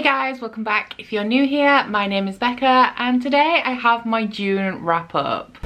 guys, welcome back. If you're new here, my name is Becca and today I have my June wrap up.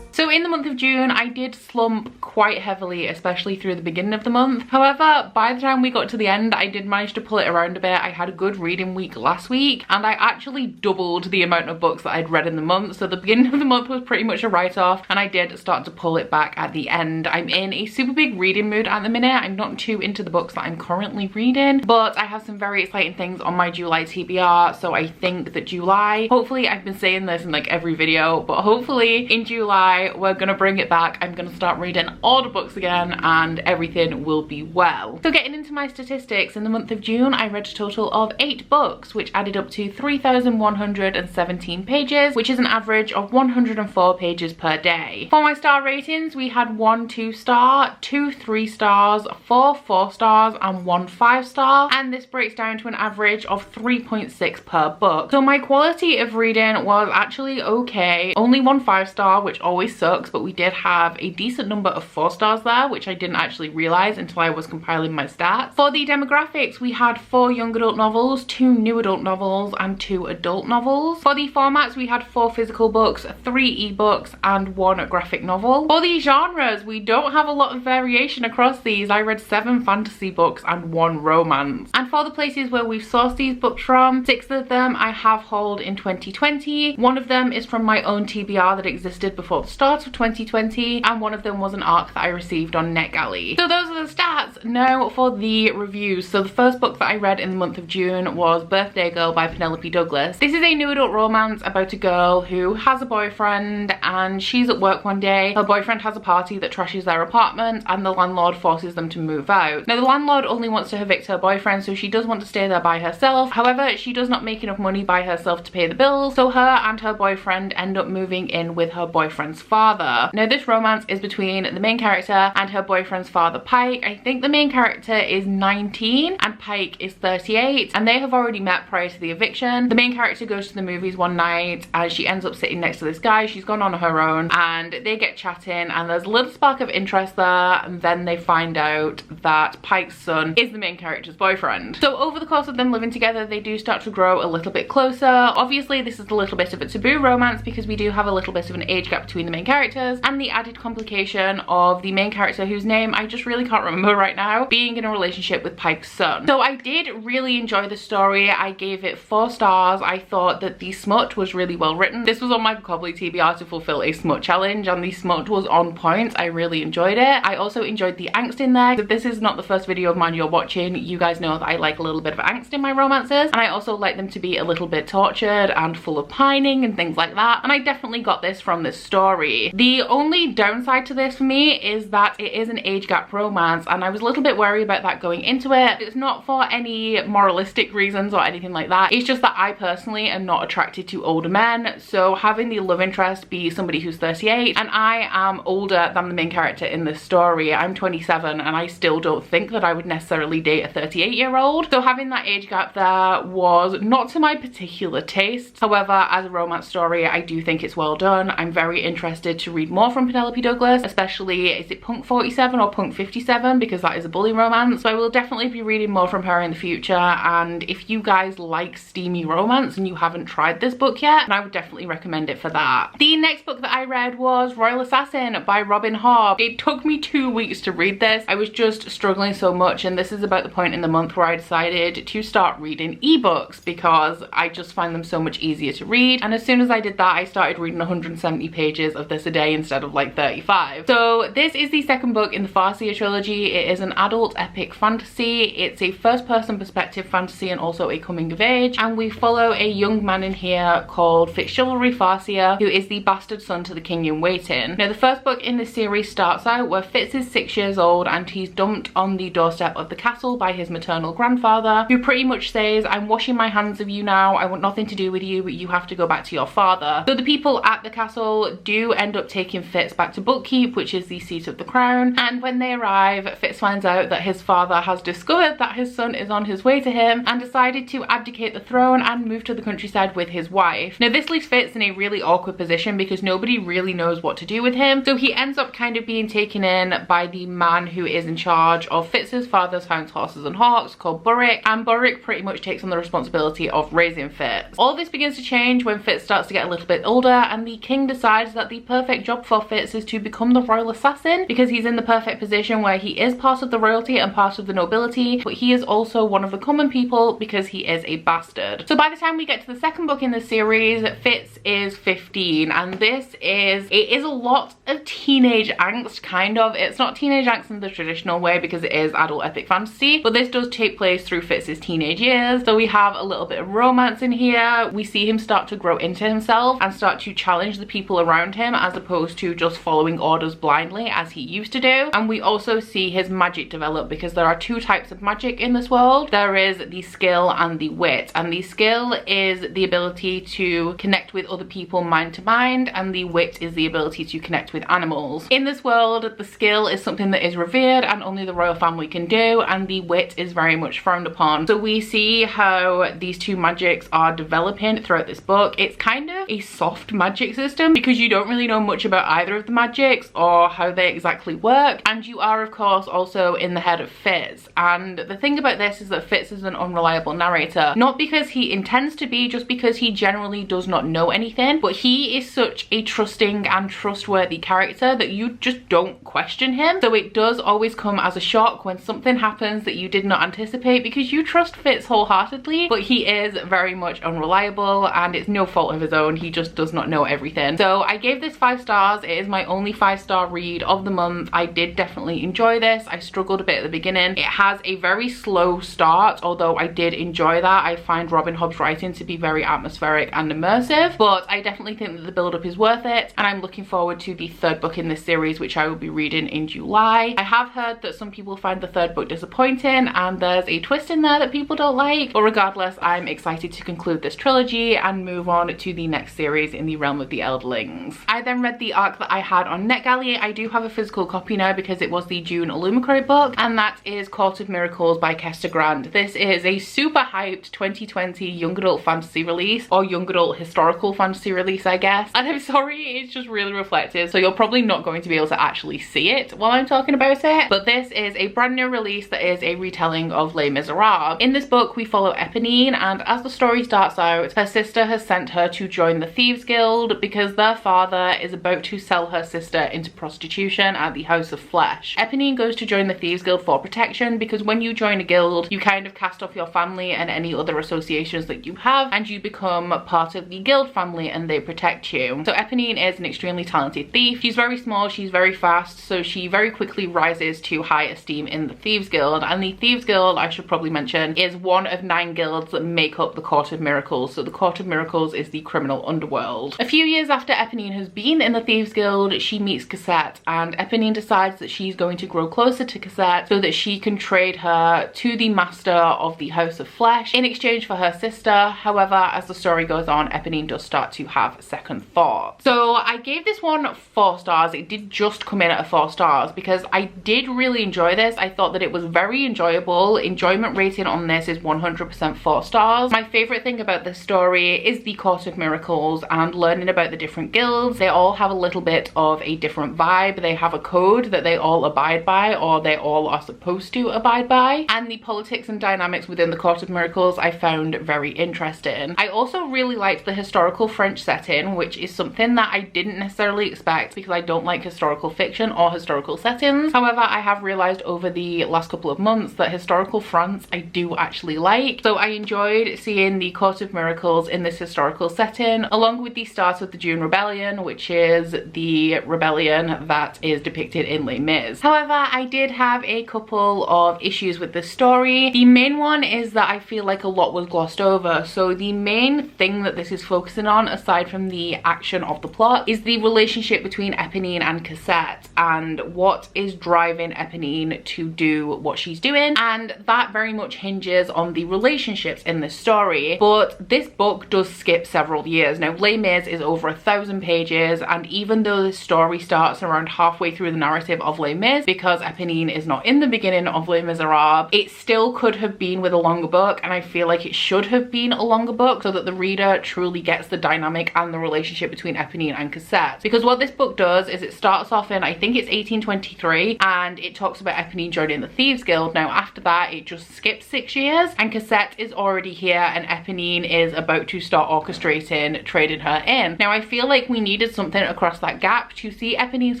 So in the month of June, I did slump quite heavily, especially through the beginning of the month. However, by the time we got to the end, I did manage to pull it around a bit. I had a good reading week last week, and I actually doubled the amount of books that I'd read in the month. So the beginning of the month was pretty much a write-off, and I did start to pull it back at the end. I'm in a super big reading mood at the minute. I'm not too into the books that I'm currently reading, but I have some very exciting things on my July TBR. So I think that July, hopefully, I've been saying this in like every video, but hopefully in July, we're gonna bring it back. I'm gonna start reading all the books again and everything will be well. So getting into my statistics, in the month of June, I read a total of 8 books, which added up to 3,117 pages, which is an average of 104 pages per day. For my star ratings, we had 1 2-star, 2 3-stars, 4 4-stars, and 1 5-star, and this breaks down to an average of 3.6 per book. So my quality of reading was actually okay. Only 1 5-star, which always sucks, but we did have a decent number of 4-stars there, which I didn't actually realize until I was compiling my stats. For the demographics, we had 4 young adult novels, 2 new adult novels, and 2 adult novels. For the formats, we had 4 physical books, 3 ebooks, and 1 graphic novel. For the genres, we don't have a lot of variation across these. I read 7 fantasy books and 1 romance. And for the places where we've sourced these books from, 6 of them I have hauled in 2020. 1 of them is from my own TBR that existed before the start of 2020, and 1 of them was an ARC that I received on NetGalley. So those are the stats. Now for the reviews. So the first book that I read in the month of June was Birthday Girl by Penelope Douglas. This is a new adult romance about a girl who has a boyfriend, and she's at work one day. Her boyfriend has a party that trashes their apartment, and the landlord forces them to move out. Now the landlord only wants to evict her boyfriend, so she does want to stay there by herself. However, she does not make enough money by herself to pay the bills, so her and her boyfriend end up moving in with her boyfriend's father. Now this romance is between the main character and her boyfriend's father, Pike. I think the main character is 19 and Pike is 38, and they have already met prior to the eviction. The main character goes to the movies one night and she ends up sitting next to this guy. She's gone on her own and they get chatting, and there's a little spark of interest there, and then they find out that Pike's son is the main character's boyfriend. So over the course of them living together, they do start to grow a little bit closer. Obviously this is a little bit of a taboo romance because we do have a little bit of an age gap between the main characters, and the added complication of the main character, whose name I just really can't remember right now, being in a relationship with Pike's son. So I did really enjoy the story. I gave it 4 stars. I thought that the smut was really well written. This was on my Vocabulary TBR to fulfill a smut challenge, and the smut was on point. I really enjoyed it. I also enjoyed the angst in there. If this is not the first video of mine you're watching, you guys know that I like a little bit of angst in my romances, and I also like them to be a little bit tortured and full of pining and things like that, and I definitely got this from this story. The only downside to this for me is that it is an age gap romance, and I was a little bit worried about that going into it. It's not for any moralistic reasons or anything like that. It's just that I personally am not attracted to older men, so having the love interest be somebody who's 38, and I am older than the main character in this story. I'm 27 and I still don't think that I would necessarily date a 38-year-old. So having that age gap there was not to my particular taste. However, as a romance story, I do think it's well done. I'm very interested to read more from Penelope Douglas, especially, is it Punk 47 or Punk 57, because that is a bully romance. So I will definitely be reading more from her in the future, and if you guys like steamy romance and you haven't tried this book yet, then I would definitely recommend it for that. The next book that I read was Royal Assassin by Robin Hobb. It took me 2 weeks to read this. I was just struggling so much, and this is about the point in the month where I decided to start reading ebooks because I just find them so much easier to read, and as soon as I did that, I started reading 170 pages of this a day instead of like 35. So this is the second book in the Farseer trilogy. It is an adult epic fantasy. It's a first-person perspective fantasy and also a coming of age, and we follow a young man in here called Fitzchivalry Farseer, who is the bastard son to the king in waiting. Now the first book in this series starts out where Fitz is 6 years old and he's dumped on the doorstep of the castle by his maternal grandfather, who pretty much says, "I'm washing my hands of you now, I want nothing to do with you, but you have to go back to your father." So the people at the castle do end end up taking Fitz back to Bookkeep, which is the seat of the crown, and when they arrive, Fitz finds out that his father has discovered that his son is on his way to him and decided to abdicate the throne and move to the countryside with his wife. Now this leaves Fitz in a really awkward position because nobody really knows what to do with him, so he ends up kind of being taken in by the man who is in charge of Fitz's father's hounds, horses and hawks, called Burrick, and Burrick pretty much takes on the responsibility of raising Fitz. All this begins to change when Fitz starts to get a little bit older, and the king decides that the perfect job for Fitz is to become the royal assassin, because he's in the perfect position where he is part of the royalty and part of the nobility, but he is also one of the common people because he is a bastard. So by the time we get to the second book in the series, Fitz is 15, and it is a lot of teenage angst, kind of. It's not teenage angst in the traditional way because it is adult epic fantasy, but this does take place through Fitz's teenage years. So we have a little bit of romance in here. We see him start to grow into himself and start to challenge the people around him as opposed to just following orders blindly as he used to do. And we also see his magic develop, because there are two types of magic in this world. There is the skill and the wit, and the skill is the ability to connect with other people mind to mind, and the wit is the ability to connect with animals. In this world, the skill is something that is revered and only the royal family can do, and the wit is very much frowned upon. So we see how these two magics are developing throughout this book. It's kind of a soft magic system because you don't really know much about either of the magics or how they exactly work, and you are of course also in the head of Fitz. And the thing about this is that Fitz is an unreliable narrator, not because he intends to be, just because he generally does not know anything, but he is such a trusting and trustworthy character that you just don't question him. So it does always come as a shock when something happens that you did not anticipate, because you trust Fitz wholeheartedly, but he is very much unreliable and it's no fault of his own. He just does not know everything. So I gave this 5 stars. It is my only 5-star read of the month. I did definitely enjoy this. I struggled a bit at the beginning. It has a very slow start, although I did enjoy that. I find Robin Hobb's writing to be very atmospheric and immersive, but I definitely think that the build-up is worth it, and I'm looking forward to the third book in this series, which I will be reading in July. I have heard that some people find the third book disappointing and there's a twist in there that people don't like, but regardless, I'm excited to conclude this trilogy and move on to the next series in the realm of the Elderlings. I then read the arc that I had on NetGalley. I do have a physical copy now because it was the June Illumicrate book, and that is Court of Miracles by Kester Grant. This is a super hyped 2020 young adult fantasy release, or young adult historical fantasy release, I guess. And I'm sorry, it's just really reflective, so you're probably not going to be able to actually see it while I'm talking about it, but this is a brand new release that is a retelling of Les Miserables. In this book we follow Eponine, and as the story starts out, her sister has sent her to join the Thieves Guild because their father is about to sell her sister into prostitution at the House of Flesh. Eponine goes to join the Thieves Guild for protection because when you join a guild, you kind of cast off your family and any other associations that you have, and you become part of the guild family and they protect you. So Eponine is an extremely talented thief. She's very small, she's very fast, so she very quickly rises to high esteem in the Thieves Guild. And the Thieves Guild, I should probably mention, is one of 9 guilds that make up the Court of Miracles. So the Court of Miracles is the criminal underworld. A few years after Eponine has been in the Thieves Guild, she meets Cassette, and Eponine decides that she's going to grow closer to Cassette so that she can trade her to the master of the House of Flesh in exchange for her sister. However, as the story goes on, Eponine does start to have second thoughts. So I gave this one 4 stars. It did just come in at 4 stars because I did really enjoy this. I thought that it was very enjoyable. Enjoyment rating on this is 100% 4 stars. My favorite thing about this story is the Court of Miracles and learning about the different guilds. They all have a little bit of a different vibe. They have a code that they all abide by, or they all are supposed to abide by, and the politics and dynamics within the Court of Miracles I found very interesting. I also really liked the historical French setting, which is something that I didn't necessarily expect because I don't like historical fiction or historical settings. However, I have realized over the last couple of months that historical France I do actually like. So I enjoyed seeing the Court of Miracles in this historical setting, along with the start of the June Rebellion, which is the rebellion that is depicted in Les Mis. However, I did have a couple of issues with this story. The main one is that I feel like a lot was glossed over. So the main thing that this is focusing on, aside from the action of the plot, is the relationship between between Eponine and Cassette and what is driving Eponine to do what she's doing, and that very much hinges on the relationships in this story. But this book does skip several years. Now, Les Mis is over 1,000 pages, and even though this story starts around halfway through the narrative of Les Mis, because Eponine is not in the beginning of Les Miserables, it still could have been with a longer book, and I feel like it should have been a longer book so that the reader truly gets the dynamic and the relationship between Eponine and Cassette. Because what this book does is it starts off in, I think it's 1823, and it talks about Eponine joining the Thieves Guild. Now after that it just skips 6 years and Cassette is already here and Eponine is about to start orchestrating trading her in. Now I feel like we needed something across that gap to see Eponine's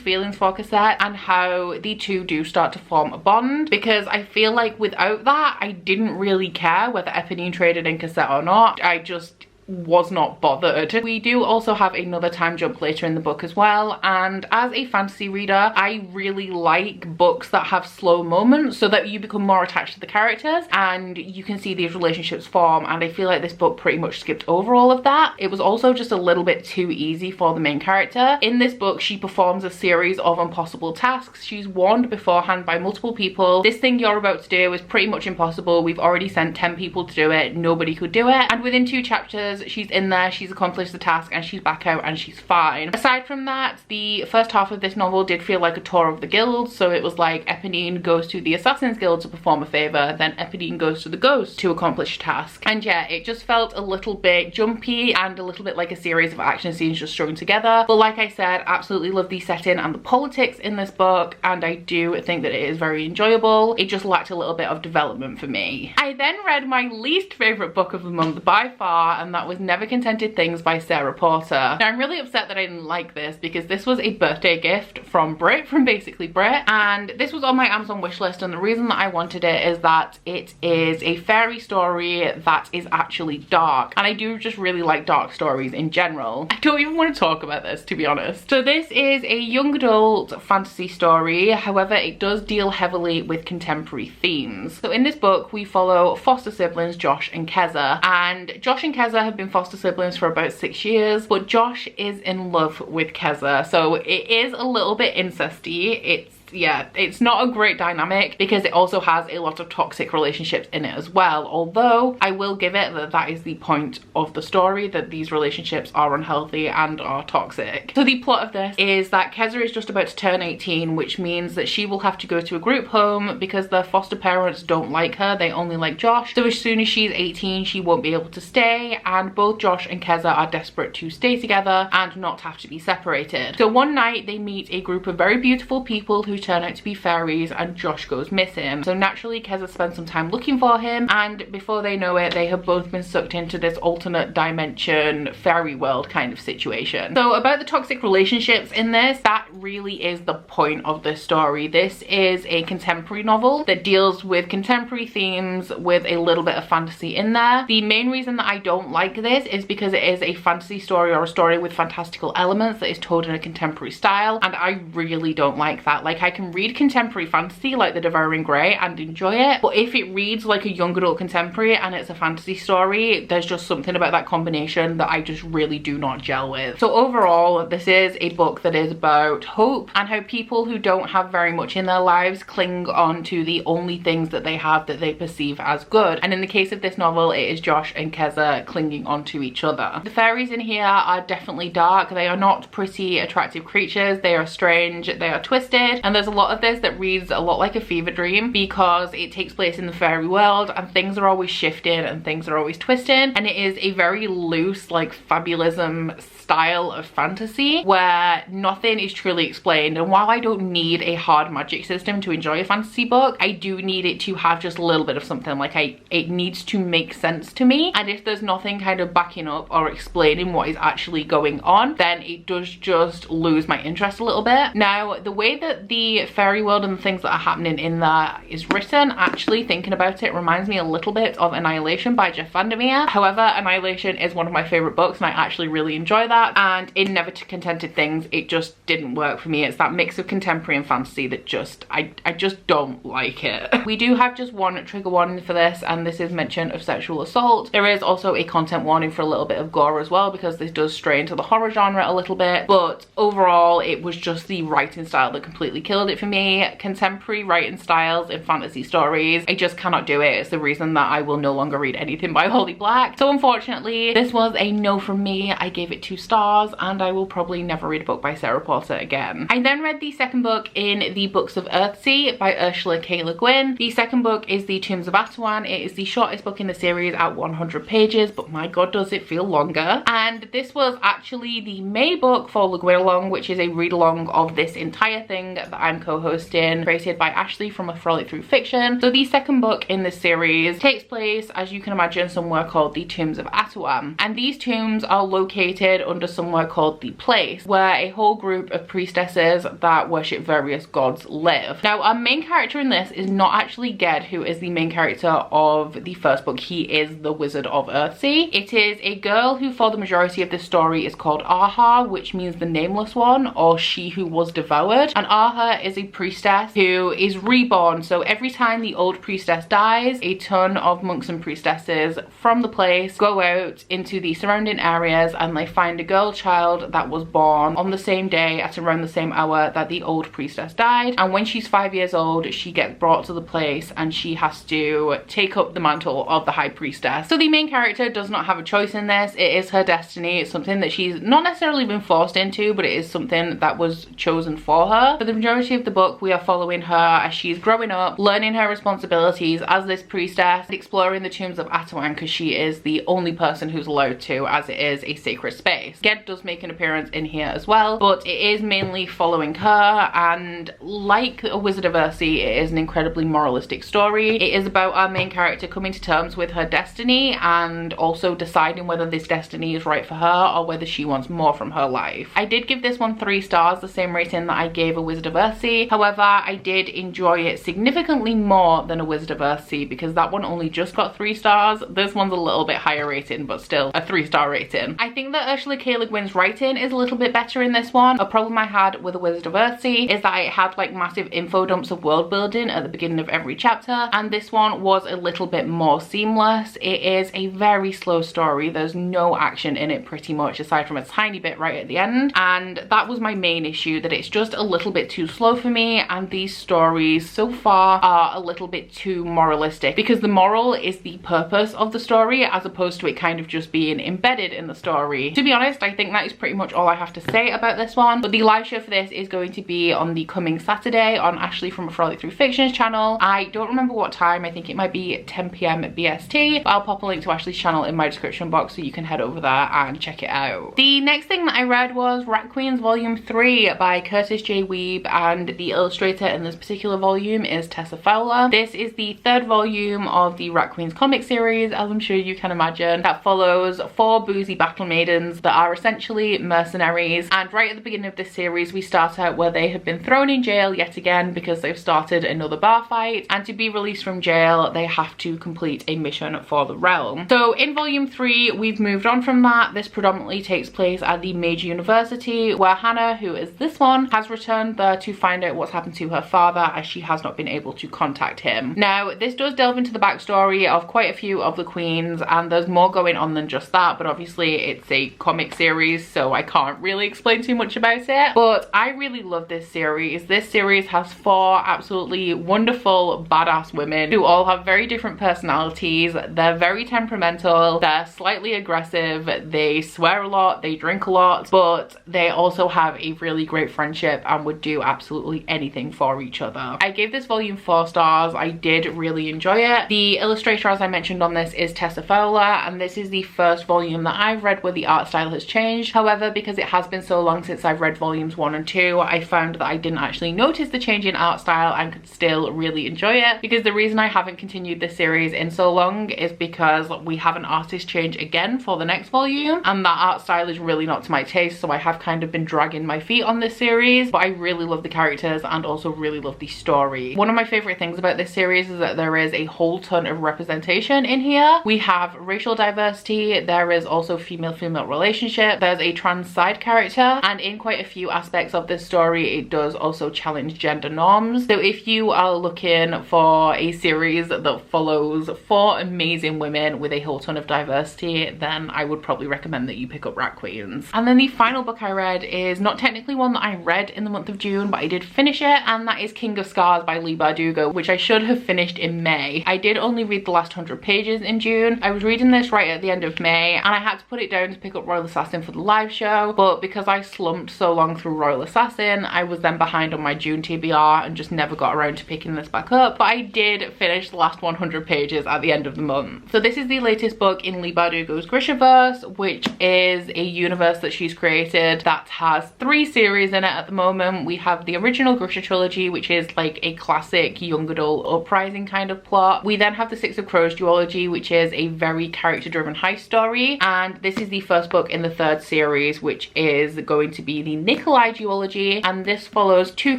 feelings for Cassette and how the two do start to form a bond, because I feel like without that I didn't really care whether Eponine traded in Cassette or not. I just was not bothered. We do also have another time jump later in the book as well, and as a fantasy reader I really like books that have slow moments so that you become more attached to the characters and you can see these relationships form, and I feel like this book pretty much skipped over all of that. It was also just a little bit too easy for the main character. In this book she performs a series of impossible tasks. She's warned beforehand by multiple people, this thing you're about to do is pretty much impossible, we've already sent 10 people to do it, nobody could do it, and within 2 chapters she's in there, she's accomplished the task, and she's back out and she's fine. Aside from that, the first half of this novel did feel like a tour of the guilds, so it was like Eponine goes to the Assassin's Guild to perform a favour, then Eponine goes to the Ghost to accomplish a task, and yeah, it just felt a little bit jumpy and a little bit like a series of action scenes just strung together. But like I said, absolutely love the setting and the politics in this book, and I do think that it is very enjoyable. It just lacked a little bit of development for me. I then read my least favourite book of the month by far, and that was Never Contented Things by Sarah Porter. Now I'm really upset that I didn't like this because this was a birthday gift from Brit, from Basically Brit, and this was on my Amazon wishlist, and the reason that I wanted it is that it is a fairy story that is actually dark, and I do just really like dark stories in general. I don't even want to talk about this, to be honest. So this is a young adult fantasy story, however it does deal heavily with contemporary themes. So in this book we follow foster siblings Josh and Keza, and Josh and Keza have been foster siblings for about 6 years, but Josh is in love with Keza, so it is a little bit incesty. It's not a great dynamic because it also has a lot of toxic relationships in it as well, although I will give it that that is the point of the story, that these relationships are unhealthy and are toxic. So the plot of this is that Keza is just about to turn 18, which means that she will have to go to a group home because their foster parents don't like her, they only like Josh. So as soon as she's 18 she won't be able to stay, and both Josh and Keza are desperate to stay together and not have to be separated. So one night they meet a group of very beautiful people who turn out to be fairies, and Josh goes missing. So naturally Keza spends some time looking for him, and before they know it they have both been sucked into this alternate dimension fairy world kind of situation. So about the toxic relationships in this, that really is the point of this story. This is a contemporary novel that deals with contemporary themes with a little bit of fantasy in there. The main reason that I don't like this is because it is a fantasy story, or a story with fantastical elements that is told in a contemporary style, and I really don't like that. Like, I can read contemporary fantasy like The Devouring Grey and enjoy it, but if it reads like a young adult contemporary and it's a fantasy story, there's just something about that combination that I just really do not gel with. So overall this is a book that is about hope and how people who don't have very much in their lives cling on to the only things that they have that they perceive as good, and in the case of this novel it is Josh and Keza clinging on to each other. The fairies in here are definitely dark. They are not pretty attractive creatures, they are strange, they are twisted, and there's a lot of this that reads a lot like a fever dream because it takes place in the fairy world and things are always shifting and things are always twisting, and it is a very loose, like, fabulism style of fantasy where nothing is truly explained. And while I don't need a hard magic system to enjoy a fantasy book, I do need it to have just a little bit of something. Like, it needs to make sense to me, and if there's nothing kind of backing up or explaining what is actually going on, then it does just lose my interest a little bit. Now, the way that the the fairy world and the things that are happening in there is written, actually thinking about it reminds me a little bit of Annihilation by Jeff Vandermeer. However, Annihilation is one of my favorite books and I actually really enjoy that, and in Never Contented Things it just didn't work for me. It's that mix of contemporary and fantasy that just I just don't like it. We do have just one trigger warning for this, and this is mention of sexual assault. There is also a content warning for a little bit of gore as well, because this does stray into the horror genre a little bit, but overall it was just the writing style that completely killed it for me. Contemporary writing styles in fantasy stories, I just cannot do it. It's the reason that I will no longer read anything by Holly Black. So unfortunately this was a no from me. I gave it 2 stars and I will probably never read a book by Sarah Porter again. I then read the second book in the Books of Earthsea by Ursula K. Le Guin. The second book is The Tombs of Aswan. It is the shortest book in the series at 100 pages, but my god does it feel longer. And this was actually the May book for Le Guin Along, which is a read along of this entire thing that I'm co-hosting, created by Ashley from A Frolic Through Fiction. So the second book in this series takes place, as you can imagine, somewhere called the Tombs of Aswan. And these tombs are located under somewhere called the Place, where a whole group of priestesses that worship various gods live. Now, our main character in this is not actually Ged, who is the main character of the first book. He is the Wizard of Earthsea. It is a girl who for the majority of this story is called Aha, which means the nameless one, or she who was devoured. And Aha is a priestess who is reborn. So every time the old priestess dies, a ton of monks and priestesses from the place go out into the surrounding areas and they find a girl child that was born on the same day at around the same hour that the old priestess died. And when she's 5 years old, she gets brought to the place and she has to take up the mantle of the high priestess. So the main character does not have a choice in this. It is her destiny. It's something that she's not necessarily been forced into, but it is something that was chosen for her. For the majority of the book, we are following her as she's growing up, learning her responsibilities as this priestess, exploring the tombs of Aswan, because she is the only person who's allowed to, as it is a sacred space. Ged does make an appearance in here as well, but it is mainly following her, and like A Wizard of Earthsea, it is an incredibly moralistic story. It is about our main character coming to terms with her destiny and also deciding whether this destiny is right for her or whether she wants more from her life. I did give this one 3 stars, the same rating that I gave A Wizard of Earthsea. However, I did enjoy it significantly more than A Wizard of Earthsea, because that one only just got 3 stars. This one's a little bit higher rating, but still a 3-star rating. I think that Ursula K. Le Guin's writing is a little bit better in this one. A problem I had with A Wizard of Earthsea is that it had like massive info dumps of world building at the beginning of every chapter, and this one was a little bit more seamless. It is a very slow story. There's no action in it pretty much, aside from a tiny bit right at the end, and that was my main issue, that it's just a little bit too slow for me. And these stories so far are a little bit too moralistic, because the moral is the purpose of the story as opposed to it kind of just being embedded in the story. To be honest, I think that is pretty much all I have to say about this one. But the live show for this is going to be on the coming Saturday on Ashley from A Frolic Through Fiction's channel. I don't remember what time. I think it might be 10 p.m. BST, but I'll pop a link to Ashley's channel in my description box so you can head over there and check it out. The next thing that I read was Rat Queens Volume 3 by Curtis J. Weeb, and the illustrator in this particular volume is Tessa Fowler. This is the 3rd volume of the Rat Queens comic series, as I'm sure you can imagine, that follows 4 boozy battle maidens that are essentially mercenaries. And right at the beginning of this series, we start out where they have been thrown in jail yet again because they've started another bar fight, and to be released from jail they have to complete a mission for the realm. So in volume 3 we've moved on from that. This predominantly takes place at the Mage University, where Hannah, who is this one, has returned there to find out what's happened to her father, as she has not been able to contact him. Now, this does delve into the backstory of quite a few of the queens, and there's more going on than just that, but obviously it's a comic series so I can't really explain too much about it. But I really love this series. This series has 4 absolutely wonderful badass women who all have very different personalities. They're very temperamental, they're slightly aggressive, they swear a lot, they drink a lot, but they also have a really great friendship and would do absolutely anything for each other. I gave this volume 4 stars. I did really enjoy it. The illustrator, as I mentioned on this, is Tessa Fowler, and this is the first volume that I've read where the art style has changed. However, because it has been so long since I've read volumes 1 and 2, I found that I didn't actually notice the change in art style and could still really enjoy it, because the reason I haven't continued this series in so long is because we have an artist change again for the next volume, and that art style is really not to my taste, so I have kind of been dragging my feet on this series. But I really love the characters and also really love the story. One of my favorite things about this series is that there is a whole ton of representation in here. We have racial diversity, there is also female-female relationship, there's a trans side character, and in quite a few aspects of this story it does also challenge gender norms. So if you are looking for a series that follows 4 amazing women with a whole ton of diversity, then I would probably recommend that you pick up Rat Queens. And then the final book I read is not technically one that I read in the month of June, but I did finish it, and that is King of Scars by Leigh Bardugo, which I should have finished in May. I did only read the last 100 pages in June. I was reading this right at the end of May, and I had to put it down to pick up Royal Assassin for the live show, but because I slumped so long through Royal Assassin, I was then behind on my June TBR and just never got around to picking this back up. But I did finish the last 100 pages at the end of the month. So this is the latest book in Leigh Bardugo's Grishaverse, which is a universe that she's created that has 3 series in it at the moment. We have the original Grisha trilogy, which is like a classic young adult uprising kind of plot. We then have the Six of Crows duology, which is a very character-driven heist story, and this is the first book in the 3rd series, which is going to be the Nikolai duology, and this follows 2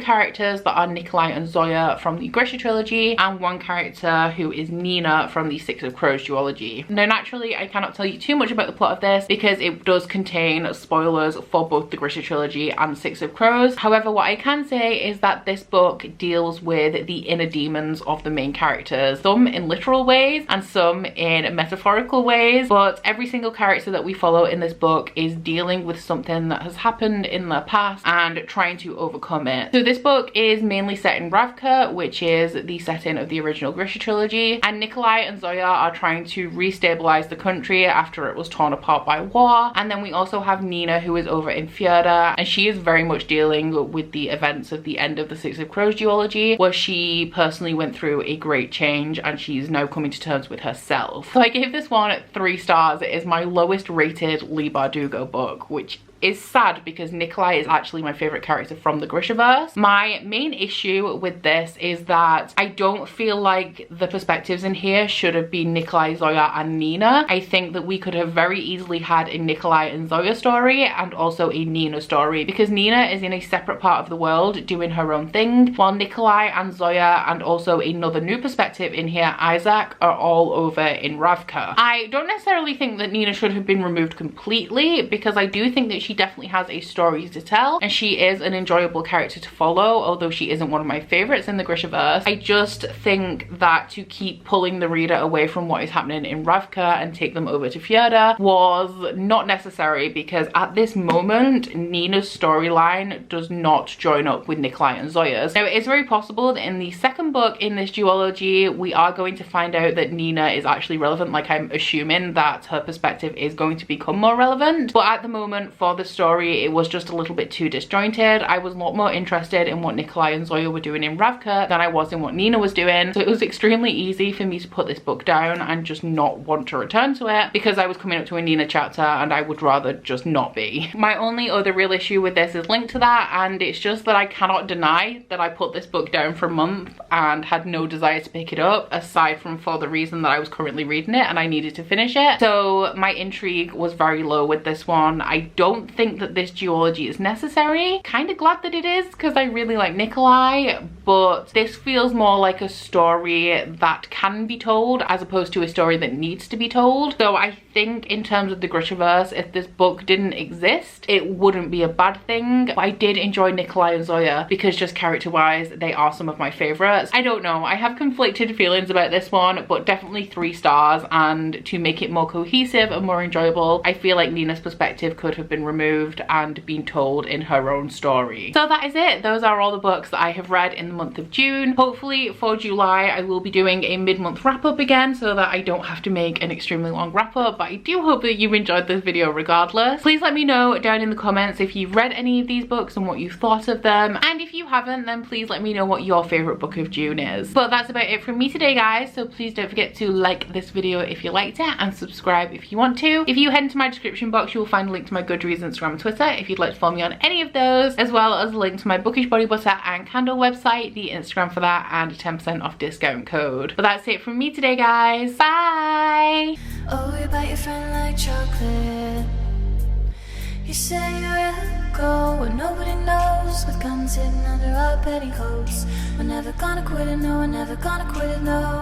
characters that are Nikolai and Zoya from the Grisha trilogy, and 1 character who is Nina from the Six of Crows duology. Now naturally I cannot tell you too much about the plot of this because it does contain spoilers for both the Grisha trilogy and Six of Crows. However, what I can say is that this book deals with the inner demons of the main characters, some in literal ways and some in metaphorical ways, but every single character that we follow in this book is dealing with something that has happened in their past and trying to overcome it. So this book is mainly set in Ravka, which is the setting of the original Grisha trilogy, and Nikolai and Zoya are trying to restabilize the country after it was torn apart by war. And then we also have Nina, who is over in Fjorda, and she is very much dealing with the events of the end of the Six of Crows duology, where she personally went through a great change and she's now coming to terms with herself. So I gave this one 3 stars. It is my lowest rated Leigh Bardugo book, which is sad because Nikolai is actually my favorite character from the Grishaverse. My main issue with this is that I don't feel like the perspectives in here should have been Nikolai, Zoya and Nina. I think that we could have very easily had a Nikolai and Zoya story and also a Nina story, because Nina is in a separate part of the world doing her own thing, while Nikolai and Zoya and also another new perspective in here, Isaac, are all over in Ravka. I don't necessarily think that Nina should have been removed completely, because I do think that she definitely has a story to tell and she is an enjoyable character to follow, although she isn't one of my favorites in the Grishaverse. I just think that to keep pulling the reader away from what is happening in Ravka and take them over to Fjorda was not necessary, because at this moment Nina's storyline does not join up with Nikolai and Zoya's. Now it is very possible that in the 2nd book in this duology we are going to find out that Nina is actually relevant, like I'm assuming that her perspective is going to become more relevant, but at the moment for the story it was just a little bit too disjointed. I was a lot more interested in what Nikolai and Zoya were doing in Ravka than I was in what Nina was doing, so it was extremely easy for me to put this book down and just not want to return to it, because I was coming up to a Nina chapter and I would rather just not be. My only other real issue with this is linked to that, and it's just that I cannot deny that I put this book down for a month and had no desire to pick it up, aside from for the reason that I was currently reading it and I needed to finish it. So my intrigue was very low with this one. I don't think that this duology is necessary. Kind of glad that it is, because I really like Nikolai, but this feels more like a story that can be told as opposed to a story that needs to be told. So I think in terms of the Grishaverse, if this book didn't exist it wouldn't be a bad thing. But I did enjoy Nikolai and Zoya because just character wise they are some of my favorites. I don't know, I have conflicted feelings about this one, but definitely 3 stars, and to make it more cohesive and more enjoyable I feel like Nina's perspective could have been removed and been told in her own story. So that is it. Those are all the books that I have read in the month of June. Hopefully for July I will be doing a mid-month wrap-up again so that I don't have to make an extremely long wrap-up, but I do hope that you enjoyed this video regardless. Please let me know down in the comments if you've read any of these books and what you thought of them, and if you haven't then please let me know what your favorite book of June is. But that's about it from me today guys, so please don't forget to like this video if you liked it and subscribe if you want to. If you head into my description box you will find a link to my Goodreads, Instagram and Twitter if you'd like to follow me on any of those, as well as a link to my Bookish body butter and candle website, the Instagram for that, and a 10% off discount code. But that's it from me today guys, bye! Oh, you bite your friend like chocolate. You say you're go where nobody knows, with guns hidden under our petticoats. We're never gonna quit it, no, we're never gonna quit it, no.